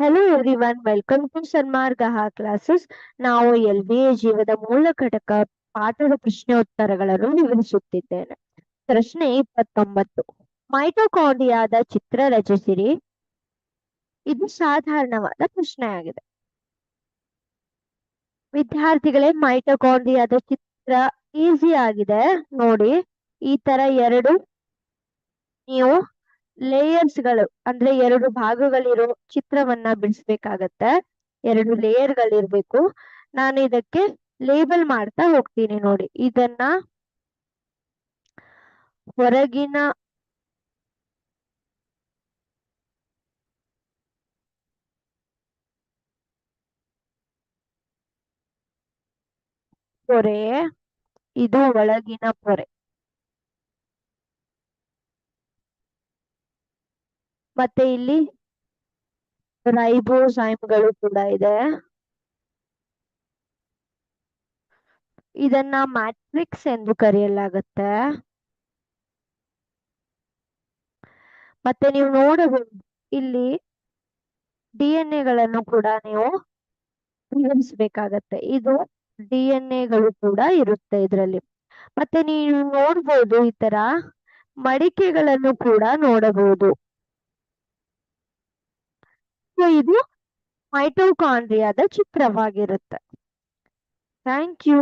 Hello everyone, welcome to Sanmargaha classes. ನಾವು LBA ಜೀವದ ಮೂಲ ಘಟಕ ಪಾಠದ ಪ್ರಶ್ನೋತ್ತರಗಳನ್ನು ವಿವರಿಸುತ್ತಿದ್ದೇನೆ. ಪ್ರಶ್ನೆ 29. ಮೈಟೊಕಾಂಡ್ರಿಯಾದ ಚಿತ್ರ ರಚಿಸಿರಿ. ಇದು ಸಾಧಾರಣವಾದ ಪ್ರಶ್ನೆಯಾಗಿದೆ. ವಿದ್ಯಾರ್ಥಿಗಳೇ, ಮೈಟೊಕಾಂಡ್ರಿಯಾದ ಚಿತ್ರ ಈಸಿ ಆಗಿದೆ ನೋಡಿ. ಈ ತರ ಎರಡು ನೀವು ಲೇಯರ್ಸ್ ಗಳು ಅಂದ್ರೆ ಎರಡು ಭಾಗಗಳಿರೋ ಚಿತ್ರವನ್ನ ಬಿಡಿಸ್ಬೇಕಾಗತ್ತೆ. ಎರಡು ಲೇಯರ್ ಗಳಿರ್ಬೇಕು. ನಾನು ಇದಕ್ಕೆ ಲೇಬಲ್ ಮಾಡ್ತಾ ಹೋಗ್ತೀನಿ ನೋಡಿ. ಇದನ್ನ ಹೊರಗಿನ ಪೊರೆ, ಇದು ಒಳಗಿನ ಪೊರೆ. ಮತ್ತೆ ಇಲ್ಲಿ ರೈಬೋಸೈಮ್ಗಳು ಕೂಡ ಇದೆ. ಇದನ್ನ ಮ್ಯಾಟ್ರಿಕ್ಸ್ ಎಂದು ಕರೆಯಲಾಗುತ್ತೆ. ಮತ್ತೆ ನೀವು ನೋಡಬಹುದು ಇಲ್ಲಿ DNA ಕೂಡ ನೀವು ವಿವರಿಸಬೇಕಾಗತ್ತೆ. ಇದು DNA ಕೂಡ ಇರುತ್ತೆ ಇದರಲ್ಲಿ. ಮತ್ತೆ ನೀವು ನೋಡ್ಬೋದು ಈ ತರ ಮಡಿಕೆಗಳನ್ನು ಕೂಡ ನೋಡಬಹುದು. ಇದು ಮೈಟೊಕಾಂಡ್ರಿಯಾದ ಚಿತ್ರವಾಗಿರುತ್ತೆ. Thank you.